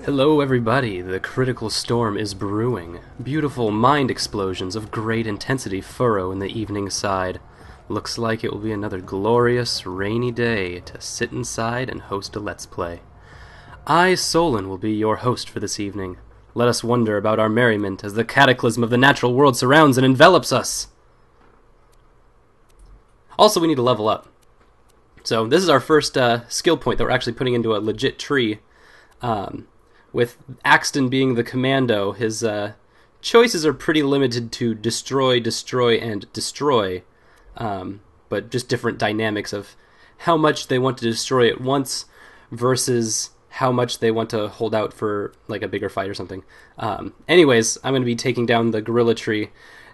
Hello everybody, the critical storm is brewing. Beautiful mind explosions of great intensity furrow in the evening side. Looks like it will be another glorious, rainy day to sit inside and host a Let's Play. I, Solon, will be your host for this evening. Let us wonder about our merriment as the cataclysm of the natural world surrounds and envelops us. Also, we need to level up. So this is our first skill point that we're actually putting into a legit tree. With Saxton being the commando, his choices are pretty limited to destroy, destroy, and destroy, but just different dynamics of how much they want to destroy at once versus how much they want to hold out for like a bigger fight or something. Anyways, I'm going to be taking down the gorilla tree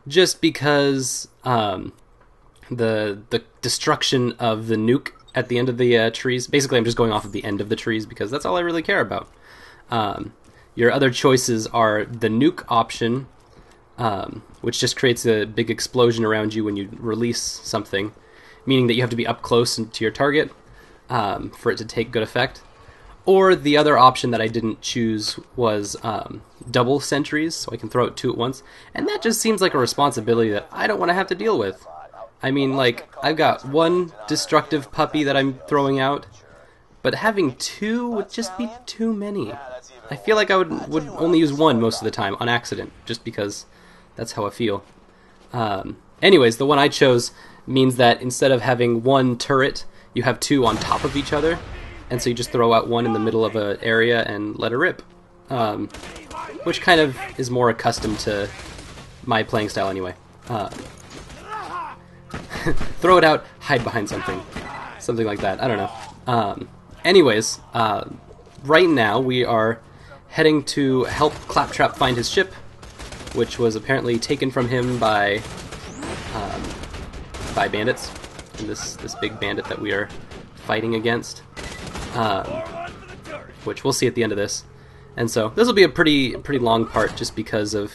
just because the destruction of the nuke at the end of the trees, basically I'm just going off of the end of the trees because that's all I really care about. Your other choices are the nuke option, which just creates a big explosion around you when you release something, meaning that you have to be up close to your target for it to take good effect. Or the other option that I didn't choose was double sentries, so I can throw out two at once, and that just seems like a responsibility that I don't want to have to deal with. I mean, like, I've got one destructive puppy that I'm throwing out, but having two would just be too many. I feel like I would only use one most of the time on accident, just because that's how I feel. Anyways, the one I chose means that instead of having one turret, you have two on top of each other, and so you just throw out one in the middle of an area and let it rip. Which kind of is more accustomed to my playing style anyway. Throw it out, hide behind something. Something like that, I don't know. Anyways, right now we are heading to help Claptrap find his ship, which was apparently taken from him by bandits. And this big bandit that we are fighting against, which we'll see at the end of this. And so this will be a pretty long part, just because of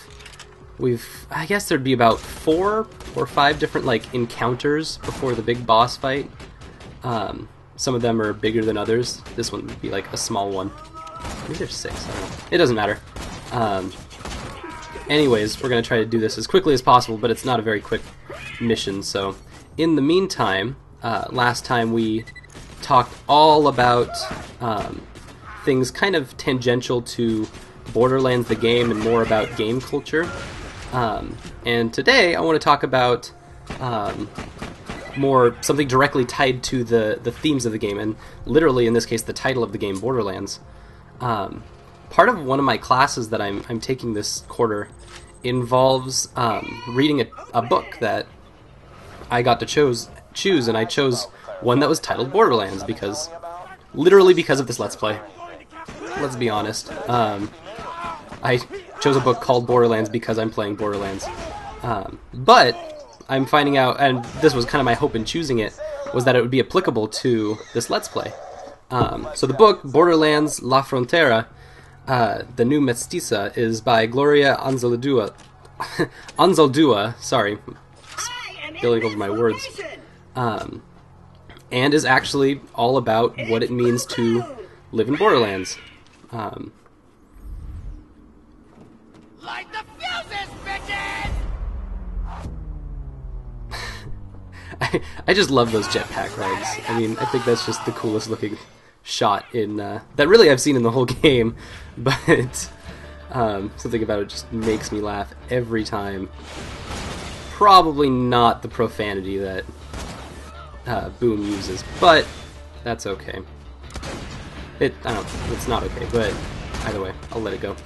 I guess there'd be about 4 or 5 different like encounters before the big boss fight. Some of them are bigger than others. This one would be like a small one. Maybe there's 6, I don't know. It doesn't matter. Anyways, we're going to try to do this as quickly as possible, but it's not a very quick mission. So, in the meantime, last time we talked all about things kind of tangential to Borderlands the game and more about game culture. And today I want to talk about more something directly tied to the themes of the game, and literally in this case the title of the game, Borderlands. Part of one of my classes that I'm taking this quarter involves reading a book that I got to choose, and I chose one that was titled Borderlands literally because of this Let's Play. Let's be honest. I chose a book called Borderlands because I'm playing Borderlands. But I'm finding out, and this was kind of my hope in choosing it, was that it would be applicable to this Let's Play. So the book, Borderlands La Frontera, the new Mestiza, is by Gloria Anzaldua. Sorry. Spilling over my words. And is actually all about what it means to live in Borderlands. Light the fuses, bitches! I just love those jetpack rides. I mean, I think that's just the coolest looking shot in that really I've seen in the whole game, but something about it just makes me laugh every time. Probably not the profanity that Boom uses, but that's okay. It's not okay, but either way, I'll let it go.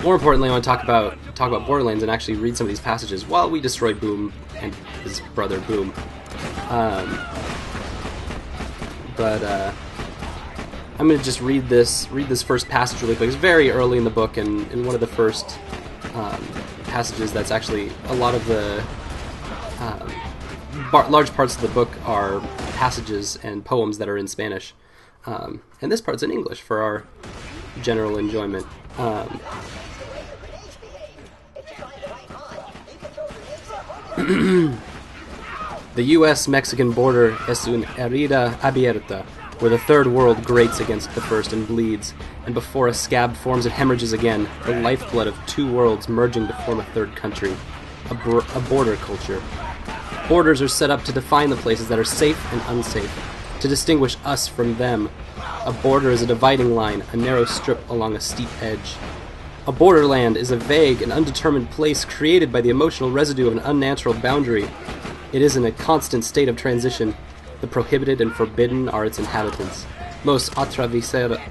More importantly, I want to talk about Borderlands and actually read some of these passages while we destroy Boom and his brother Boom. I'm going to just read this first passage really quick. It's very early in the book, and in one of the first passages that's actually a lot of the large parts of the book are passages and poems that are in Spanish. And this part's in English for our general enjoyment. The U.S.-Mexican border es una herida abierta, where the third world grates against the first and bleeds, and before a scab forms and hemorrhages again, the lifeblood of two worlds merging to form a third country, a border culture. Borders are set up to define the places that are safe and unsafe, to distinguish us from them. A border is a dividing line, a narrow strip along a steep edge. A borderland is a vague and undetermined place created by the emotional residue of an unnatural boundary. It is in a constant state of transition. The prohibited and forbidden are its inhabitants. Los atravisados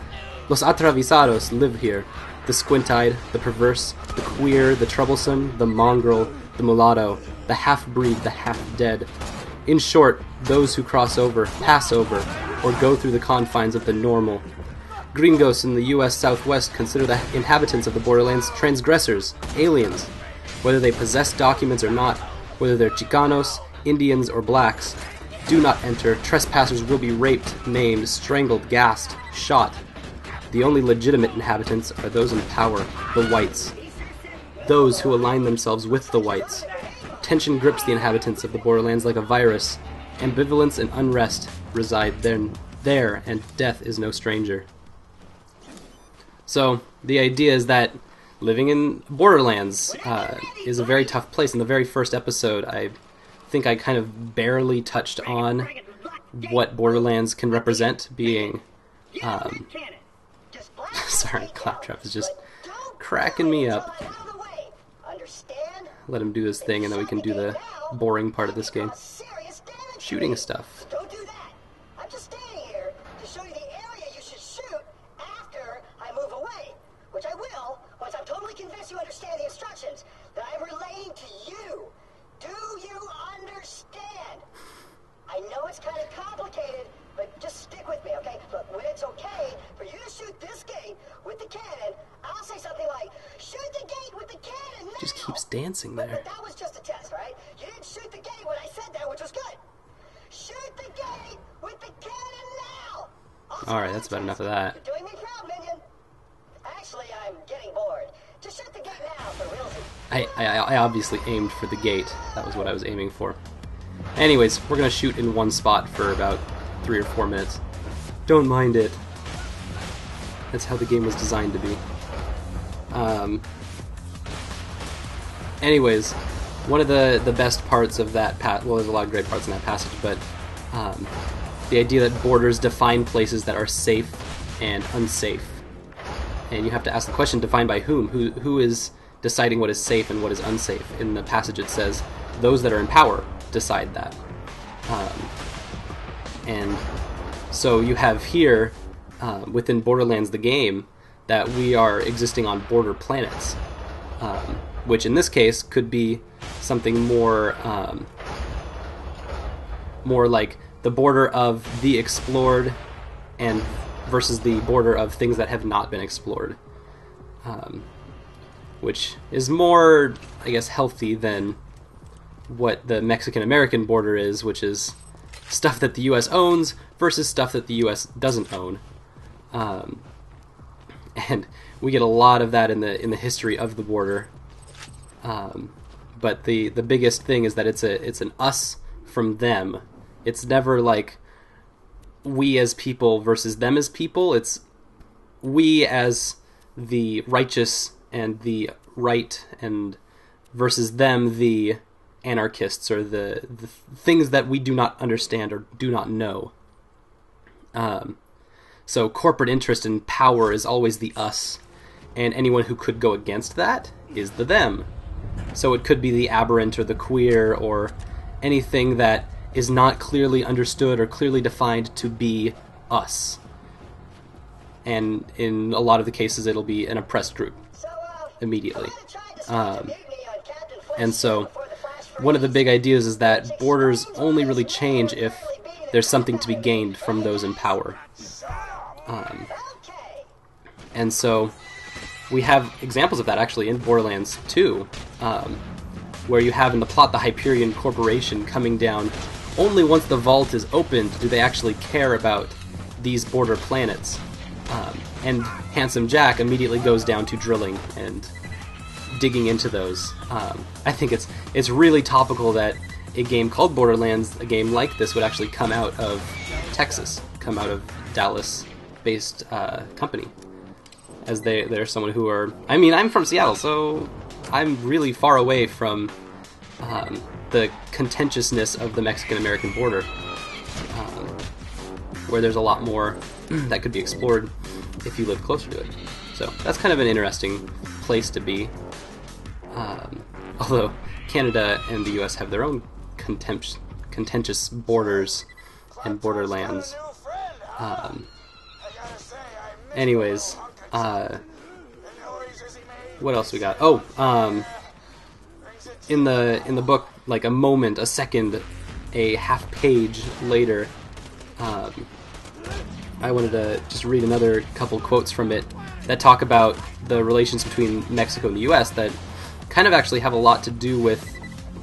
live here. The squint-eyed, the perverse, the queer, the troublesome, the mongrel, the mulatto, the half-breed, the half-dead. In short, those who cross over, pass over, or go through the confines of the normal. Gringos in the U.S. Southwest consider the inhabitants of the borderlands transgressors, aliens. Whether they possess documents or not, whether they're Chicanos, Indians, or blacks, do not enter. Trespassers will be raped, maimed, strangled, gassed, shot. The only legitimate inhabitants are those in power, the whites. Those who align themselves with the whites. Tension grips the inhabitants of the borderlands like a virus. Ambivalence and unrest reside there, and death is no stranger. So, the idea is that living in Borderlands is a very tough place. In the very first episode, I think I kind of barely touched on what Borderlands can represent, being... sorry, Claptrap is just cracking me up. Let him do his thing, and then we can do the boring part of this game. Shooting stuff. Don't do that. I'm just standing here to show you the area you should shoot after I move away, which I will once I'm totally convinced you understand the instructions that I'm relaying to you. Do you understand? I know it's kind of complicated, but just stick with me, okay? Look, when it's okay for you to shoot this gate with the cannon, I'll say something like, shoot the gate with the cannon now! Just keeps dancing there. But that was just a test, right? You didn't shoot the gate when I said that, which was good. Shoot the gate with the cannon now! Alright, that's about enough of that. You're doing me proud, minion. Actually, I'm getting bored. Just shoot the gate now for realsy. I obviously aimed for the gate. That was what I was aiming for. Anyways, we're gonna shoot in one spot for about 3 or 4 minutes. Don't mind it. That's how the game was designed to be. Anyways, one of the best parts of that well, there's a lot of great parts in that passage, but the idea that borders define places that are safe and unsafe. And you have to ask the question, defined by whom? Who is deciding what is safe and what is unsafe? In the passage it says, those that are in power decide that. And so you have here, within Borderlands the game, that we are existing on border planets, which in this case could be something more more like the border of the explored and versus the border of things that have not been explored, which is more, I guess, healthy than what the Mexican-American border is, which is stuff that the U.S. owns versus stuff that the U.S. doesn't own. And we get a lot of that in the history of the border. But the biggest thing is that it's an us from them. It's never like we as people versus them as people. It's we as the righteous and the right, and versus them, the anarchists, or the things that we do not understand or do not know. So corporate interest and power is always the us, and anyone who could go against that is the them. So it could be the aberrant or the queer or anything that is not clearly understood or clearly defined to be us. And in a lot of the cases it'll be an oppressed group immediately. And so one of the big ideas is that borders only really change if there's something to be gained from those in power. And so we have examples of that actually in Borderlands 2, where you have in the plot the Hyperion Corporation coming down. Only once the vault is opened do they actually care about these border planets. And Handsome Jack immediately goes down to drilling and digging into those. I think it's really topical that a game called Borderlands, a game like this, would actually come out of Texas, come out of Dallas-based company, as they're someone who are... I mean, I'm from Seattle, so I'm really far away from the contentiousness of the Mexican-American border, where there's a lot more that could be explored if you live closer to it. So that's kind of an interesting place to be. Although Canada and the US have their own contentious borders and borderlands. Anyways, what else we got? Oh, in the book, like a second, a half page later, I wanted to just read another couple quotes from it that talk about the relations between Mexico and the US that kind of actually have a lot to do with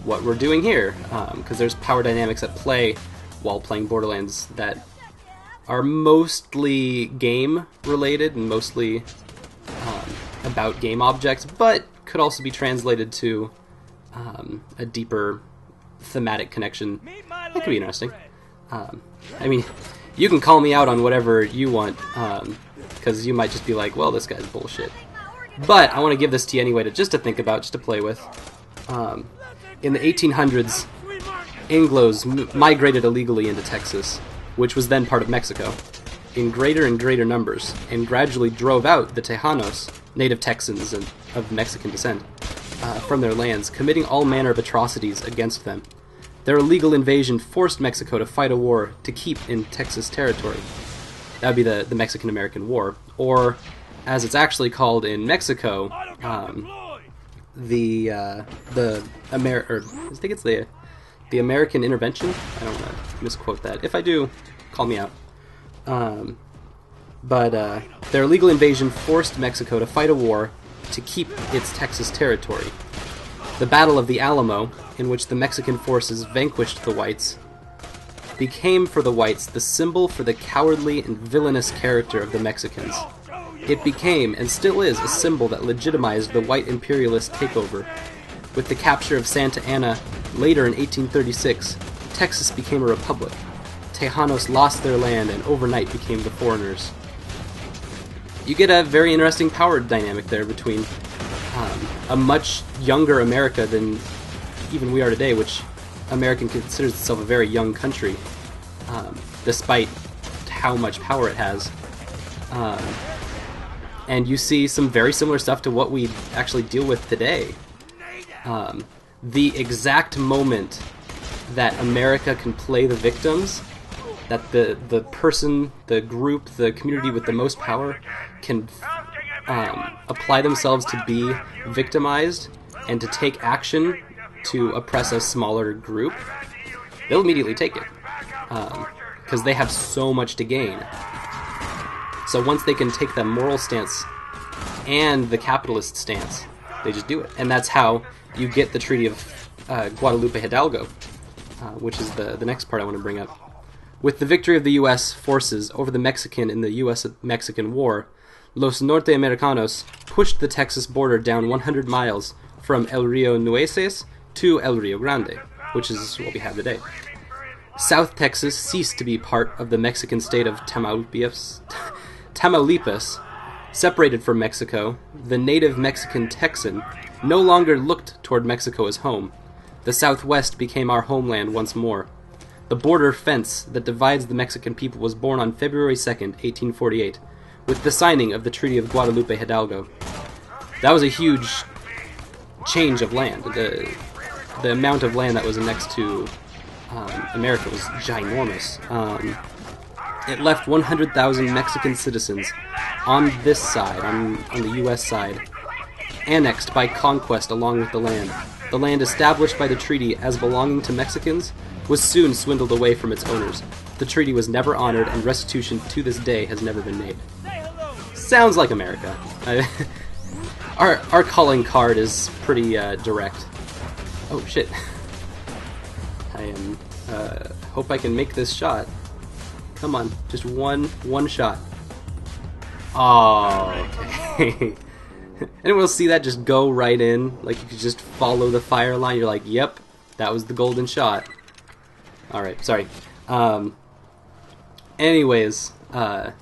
what we're doing here, because there's power dynamics at play while playing Borderlands that are mostly game related and mostly about game objects, but could also be translated to a deeper thematic connection. That could be interesting. I mean, you can call me out on whatever you want, because you might just be like, well, this guy's bullshit. But I want to give this to you anyway, just to think about, just to play with. In the 1800s, Anglos migrated illegally into Texas, which was then part of Mexico, in greater and greater numbers, and gradually drove out the Tejanos, native Texans of Mexican descent, from their lands, committing all manner of atrocities against them. Their illegal invasion forced Mexico to fight a war to keep in Texas territory. That would be the Mexican-American War, or, as it's actually called in Mexico, I think it's the American Intervention. I don't want to misquote that. If I do, call me out. But their illegal invasion forced Mexico to fight a war to keep its Texas territory. The Battle of the Alamo, in which the Mexican forces vanquished the whites, became for the whites the symbol for the cowardly and villainous character of the Mexicans. It became, and still is, a symbol that legitimized the white imperialist takeover. With the capture of Santa Ana later in 1836, Texas became a republic. Tejanos lost their land and overnight became the foreigners. You get a very interesting power dynamic there between a much younger America than even we are today, which America considers itself a very young country, despite how much power it has. And you see some very similar stuff to what we actually deal with today. The exact moment that America can play the victims, that the person, the group, the community with the most power can apply themselves to be victimized and to take action to oppress a smaller group, they'll immediately take it. Because they have so much to gain. So once they can take the moral stance and the capitalist stance, they just do it. And that's how you get the Treaty of Guadalupe Hidalgo, which is the next part I want to bring up. With the victory of the U.S. forces over the Mexican in the U.S.-Mexican War, Los Norteamericanos pushed the Texas border down 100 miles from El Rio Nueces to El Rio Grande, which is what we have today. South Texas ceased to be part of the Mexican state of Tamaulipas. Separated from Mexico, the native Mexican Texan no longer looked toward Mexico as home. The Southwest became our homeland once more. The border fence that divides the Mexican people was born on February 2nd, 1848, with the signing of the Treaty of Guadalupe Hidalgo. That was a huge change of land. The amount of land that was annexed to America was ginormous. It left 100,000 Mexican citizens on this side, on the U.S. side, annexed by conquest along with the land. The land established by the treaty as belonging to Mexicans was soon swindled away from its owners. The treaty was never honored, and restitution to this day has never been made. Sounds like America. Our calling card is pretty direct. Oh shit. I am hope I can make this shot. Come on, just one shot. Oh, okay. Anyone else see that just go right in? Like you could just follow the fire line. You're like, yep, that was the golden shot. Alright, sorry. Anyways, a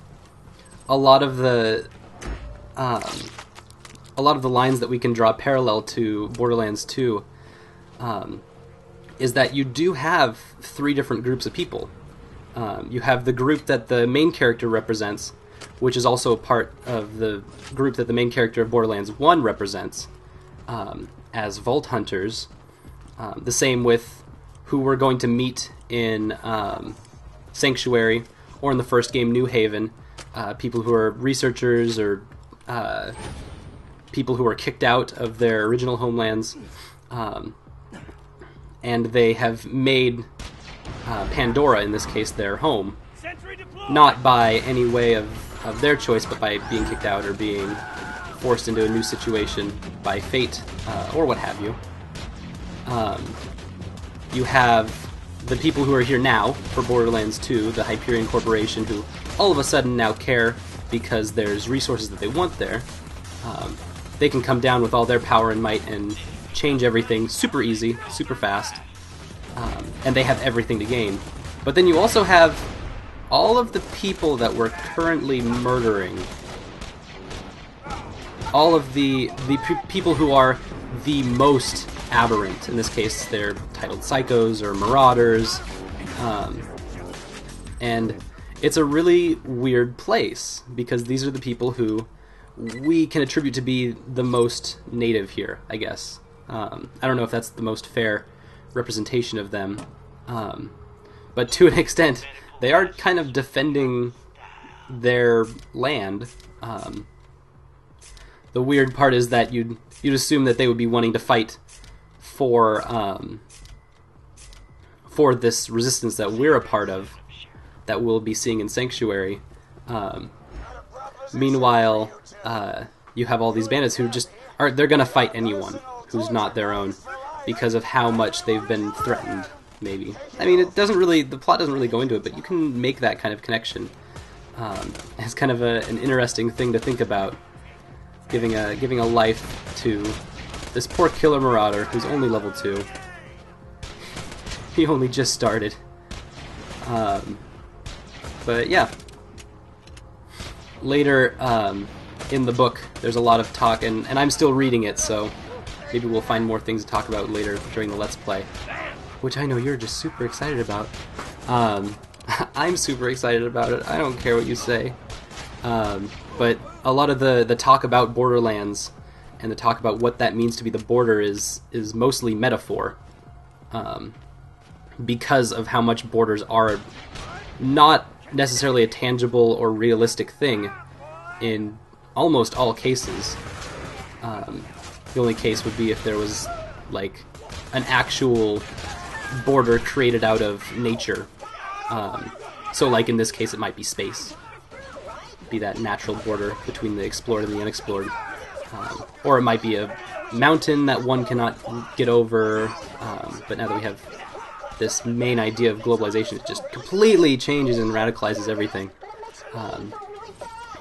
lot of the lines that we can draw parallel to Borderlands 2 is that you do have 3 different groups of people. You have the group that the main character represents, which is also a part of the group that the main character of Borderlands 1 represents, as Vault Hunters. The same with who we're going to meet in Sanctuary, or in the first game, New Haven, people who are researchers or people who are kicked out of their original homelands, and they have made Pandora, in this case, their home, not by any way of their choice, but by being kicked out or being forced into a new situation by fate, or what have you. You have the people who are here now for Borderlands 2, the Hyperion Corporation, who all of a sudden now care because there's resources that they want there. They can come down with all their power and might and change everything super easy, super fast, and they have everything to gain. But then you also have all of the people that we're currently murdering. All of the people who are the most aberrant. In this case, they're titled psychos or marauders. And it's a really weird place, because these are the people who we can attribute to be the most native here, I guess. I don't know if that's the most fair representation of them. But to an extent, they are kind of defending their land. The weird part is that you'd assume that they would be wanting to fight for this resistance that we're a part of, that we'll be seeing in Sanctuary. Meanwhile, you have all these bandits who just they're gonna fight anyone who's not their own because of how much they've been threatened. Maybe, I mean, the plot doesn't really go into it, but you can make that kind of connection. It's kind of an interesting thing to think about, giving a life to this poor killer marauder who's only level 2. He only just started. But yeah. Later in the book, there's a lot of talk, and I'm still reading it, so maybe we'll find more things to talk about later during the Let's Play, which I know you're just super excited about. I'm super excited about it. I don't care what you say. But a lot of the talk about Borderlands and the talk about what that means to be the border is mostly metaphor, because of how much borders are not necessarily a tangible or realistic thing in almost all cases. The only case would be if there was like an actual border created out of nature. So like in this case it might be space. Be that natural border between the explored and the unexplored. Or it might be a mountain that one cannot get over, but now that we have this main idea of globalization, it just completely changes and radicalizes everything.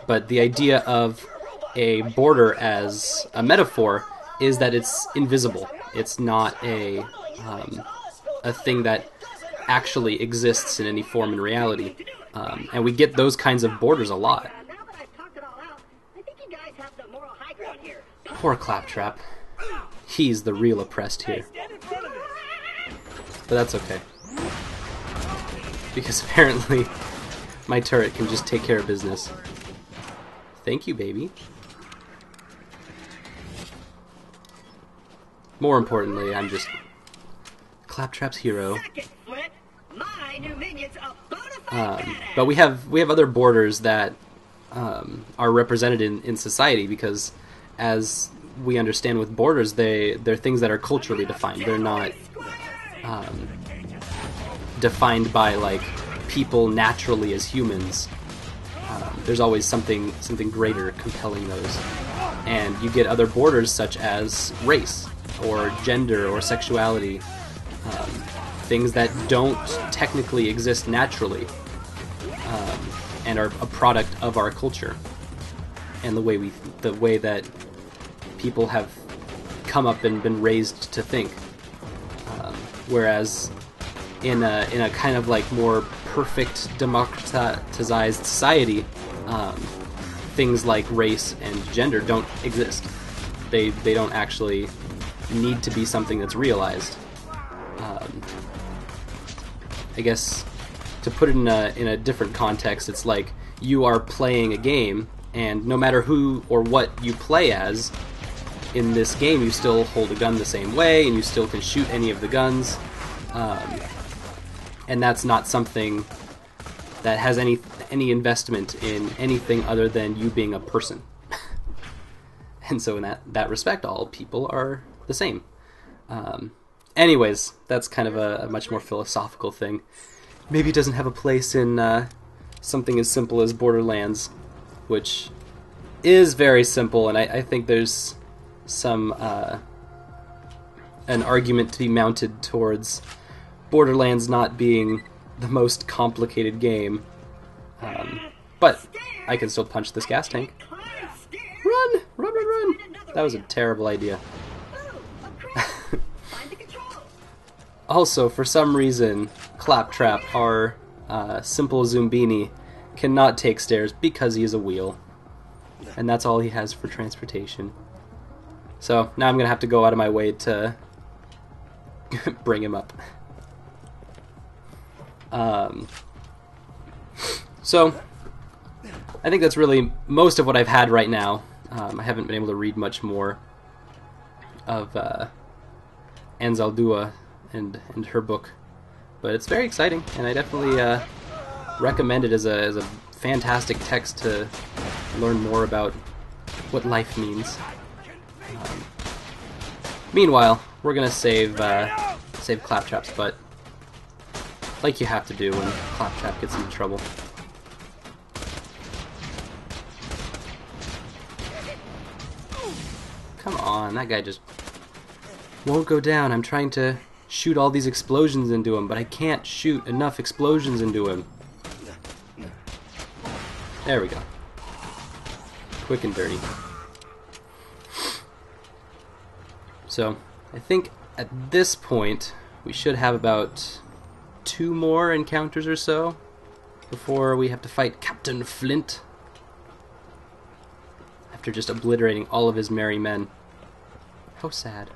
But the idea of a border as a metaphor is that it's invisible. It's not a thing that actually exists in any form in reality. And we get those kinds of borders a lot. Poor Claptrap. He's the real oppressed here. But that's okay. Because apparently my turret can just take care of business. Thank you, baby. More importantly, I'm just Claptrap's hero. But we have other borders that are represented in society, because as we understand with borders, they're things that are culturally defined. They're not defined by like people naturally as humans. There's always something greater compelling those, and you get other borders such as race or gender or sexuality, things that don't technically exist naturally. and are a product of our culture and the way that people have come up and been raised to think. Whereas in a kind of like more perfect democratized society, things like race and gender don't exist. They don't actually need to be something that's realized. I guess to put it in a different context, it's like you are playing a game, and no matter who or what you play as, in this game you still hold a gun the same way, and you still can shoot any of the guns, and that's not something that has any investment in anything other than you being a person. And so in that respect, all people are the same. Anyways, that's kind of a much more philosophical thing. Maybe it doesn't have a place in something as simple as Borderlands, which is very simple, and I think there's some an argument to be mounted towards Borderlands not being the most complicated game. But I can still punch this gas tank. Run! Run, run, run! That was a terrible idea. Also, for some reason, Claptrap, our simple Zumbini, cannot take stairs because he is a wheel. And that's all he has for transportation. So, now I'm going to have to go out of my way to bring him up. So, I think that's really most of what I've had right now. I haven't been able to read much more of Anzaldua and her book, but it's very exciting, and I definitely recommend it as a fantastic text to learn more about what life means. Meanwhile, we're gonna save Claptrap's butt, like you have to do when Claptrap gets into trouble. Come on, that guy just won't go down. I'm trying to shoot all these explosions into him, but I can't shoot enough explosions into him. There we go. Quick and dirty. So, I think at this point we should have about 2 more encounters or so before we have to fight Captain Flint, after just obliterating all of his merry men. How sad.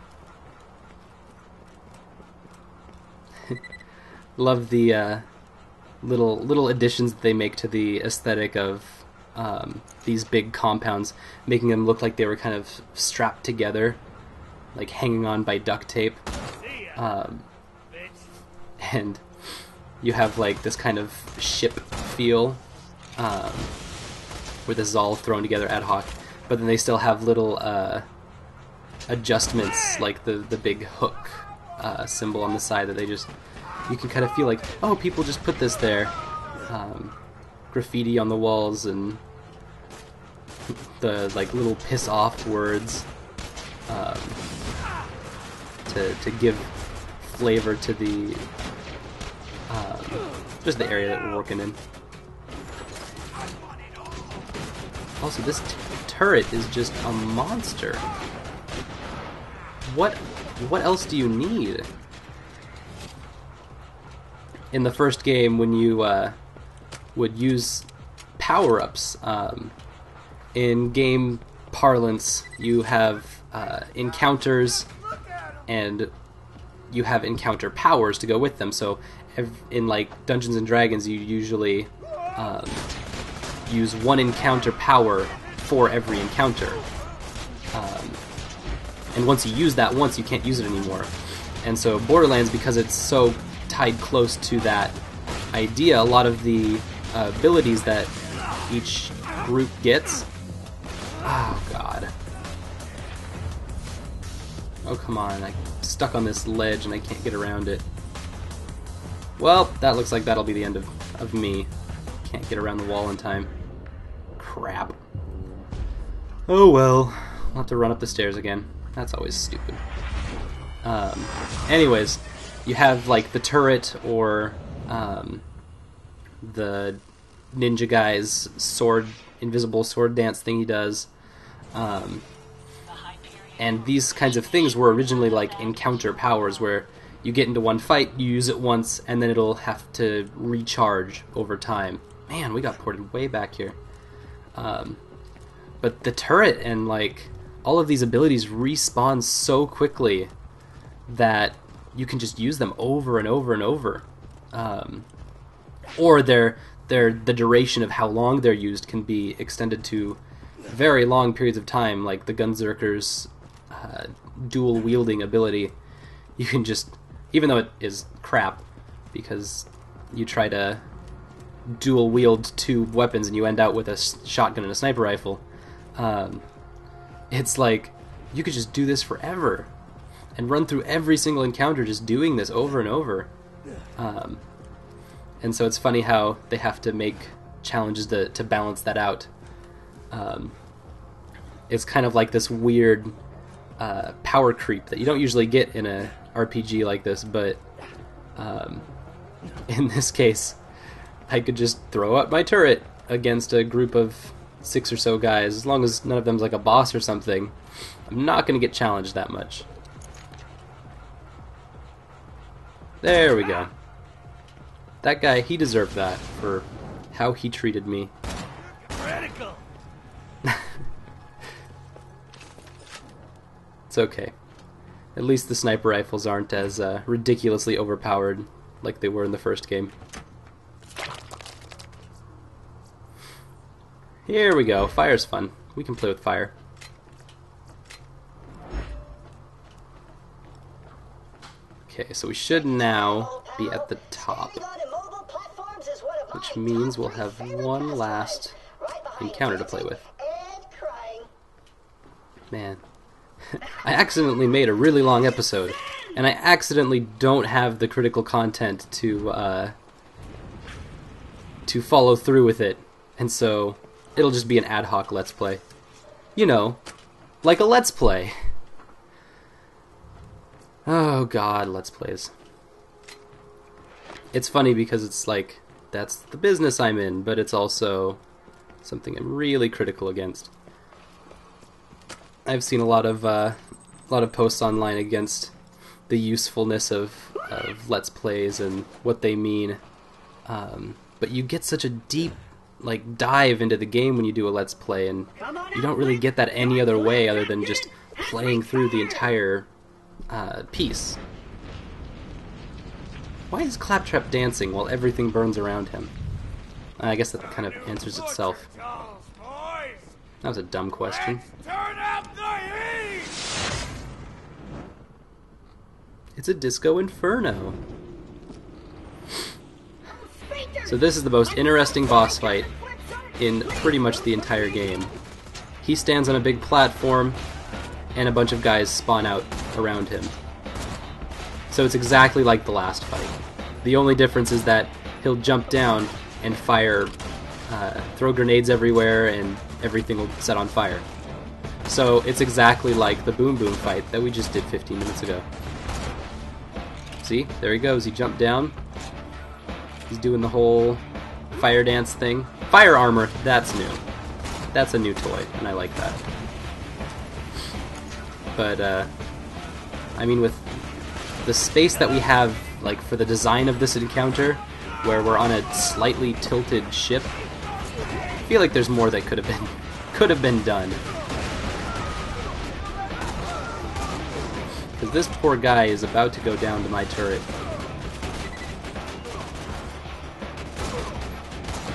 Love the little additions that they make to the aesthetic of these big compounds, making them look like they were kind of strapped together, like hanging on by duct tape. And you have like this kind of ship feel, where this is all thrown together ad hoc, but then they still have little adjustments, like the big hook symbol on the side that you can kind of feel like, oh, people just put this there. Graffiti on the walls and the like little piss off words to give flavor to the just the area that we're working in. Also, this turret is just a monster. What else do you need? In the first game, when you would use power-ups, in game parlance, you have encounters, and you have encounter powers to go with them. So, in like Dungeons and Dragons, you usually use one encounter power for every encounter. And once you use that once, you can't use it anymore. And so Borderlands, because it's so tied close to that idea, a lot of the abilities that each group gets... Oh, God. Oh, come on. I'm stuck on this ledge and I can't get around it. Well, that looks like that'll be the end of me. Can't get around the wall in time. Crap. Oh, well. I'll have to run up the stairs again. That's always stupid. Anyways, you have like the turret or the ninja guy's sword, invisible sword dance thing he does. And these kinds of things were originally like encounter powers, where you get into one fight, you use it once, and then it'll have to recharge over time. Man, we got ported way back here. But the turret and like all of these abilities respawn so quickly that you can just use them over and over and over. Or the duration of how long they're used can be extended to very long periods of time, like the Gunzerker's dual wielding ability. You can just, even though it is crap, because you try to dual wield two weapons and you end out with a shotgun and a sniper rifle, it's like you could just do this forever and run through every single encounter just doing this over and over. And so it's funny how they have to make challenges to balance that out. It's kind of like this weird power creep that you don't usually get in a RPG like this, but in this case, I could just throw up my turret against a group of 6 or so guys. As long as none of them's like a boss or something, I'm not going to get challenged that much. There we go. That guy, he deserved that for how he treated me. Critical. It's okay. At least the sniper rifles aren't as ridiculously overpowered like they were in the first game. Here we go. Fire's fun. We can play with fire. Okay, so we should now be at the top, which means we'll have one last encounter to play with. Man. I accidentally made a really long episode, and I accidentally don't have the critical content to follow through with it, and so it'll just be an ad hoc Let's Play. You know, like a Let's Play. Oh god, Let's Plays. It's funny because it's like, that's the business I'm in, but it's also something I'm really critical against. I've seen a lot of posts online against the usefulness of Let's Plays and what they mean, but you get such a deep like dive into the game when you do a Let's Play, and you don't really get that any other way other than just playing through the entire piece. Why is Claptrap dancing while everything burns around him? I guess that kind of answers itself. That was a dumb question. Turn up the heat. It's a Disco Inferno. So this is the most interesting boss fight in pretty much the entire game. He stands on a big platform, and a bunch of guys spawn out around him. So it's exactly like the last fight. The only difference is that he'll jump down and fire, throw grenades everywhere, and everything will set on fire. So it's exactly like the Boom Boom fight that we just did 15 minutes ago. See? There he goes. He jumped down. He's doing the whole fire dance thing. Fire armor, that's new. That's a new toy, and I like that. But, I mean, with the space that we have, like, for the design of this encounter, where we're on a slightly tilted ship, I feel like there's more that could have been done. Because this poor guy is about to go down to my turret.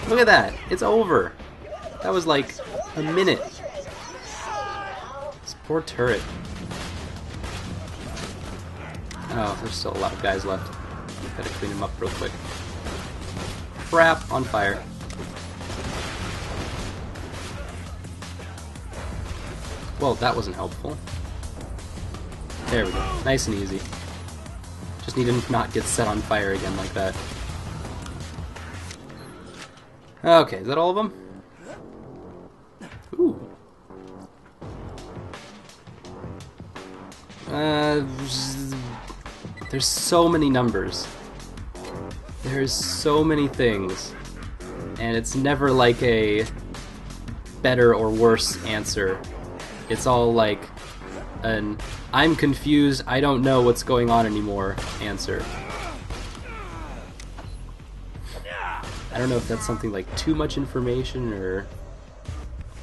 Look at that! It's over! That was like a minute. This poor turret. Oh, there's still a lot of guys left. Gotta clean them up real quick. Crap, on fire. Well, that wasn't helpful. There we go. Nice and easy. Just need to not get set on fire again like that. Okay, is that all of them? Ooh. There's so many numbers. There's so many things. and it's never like a better or worse answer. It's all like an I'm confused, I don't know what's going on anymore answer. I don't know if that's something like too much information or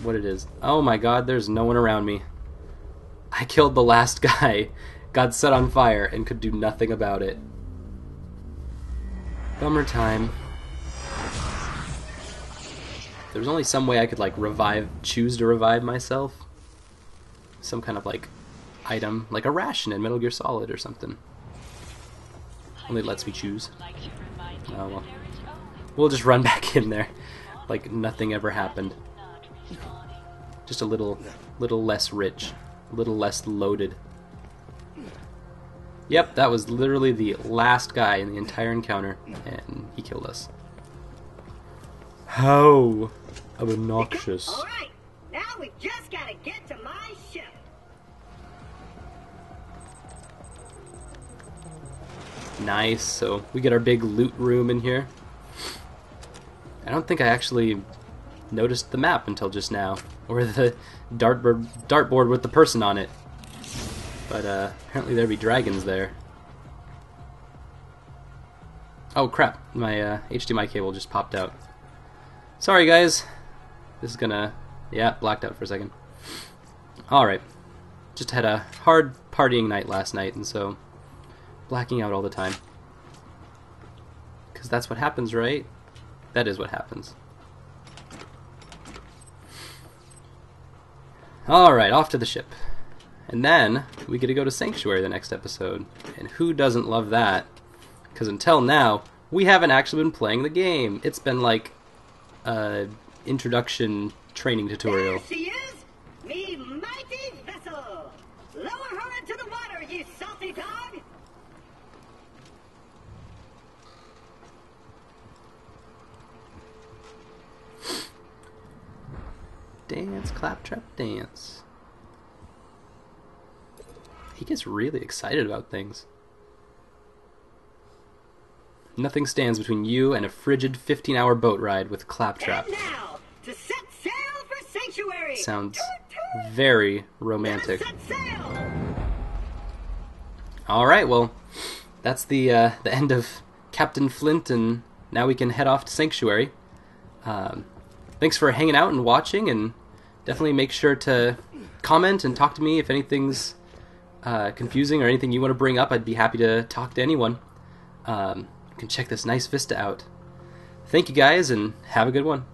what it is. Oh my god, there's no one around me. I killed the last guy, got set on fire, and could do nothing about it. Bummer time. There's only some way I could like choose to revive myself. Some kind of like item, like a ration in Metal Gear Solid or something. Only lets me choose. Oh well. We'll just run back in there like nothing ever happened. Just a little less rich, a little less loaded. Yep, that was literally the last guy in the entire encounter, and he killed us. How obnoxious. Alright, now we just gotta get to my ship. Nice, so we get our big loot room in here. I don't think I actually noticed the map until just now, or the dartboard with the person on it. But apparently there'd be dragons there. Oh crap, my HDMI cable just popped out. Sorry guys, this is gonna... yeah, blacked out for a second. Alright, just had a hard partying night last night, and so blacking out all the time. Because that's what happens, right? That is what happens. Alright, off to the ship. And then, we get to go to Sanctuary the next episode. And who doesn't love that? Because until now, we haven't actually been playing the game. It's been like a introduction training tutorial. There she is, me mighty vessel. Lower her into the water, you salty dog. Dance, claptrap, dance. He gets really excited about things. Nothing stands between you and a frigid 15-hour boat ride with claptrap. And now, to set sail for Sanctuary. Sounds very romantic. Set sail. Alright, well, that's the end of Captain Flint, and now we can head off to Sanctuary. Thanks for hanging out and watching, and definitely make sure to comment and talk to me if anything's confusing or anything you want to bring up. I'd be happy to talk to anyone. You can check this nice vista out. Thank you guys, and have a good one.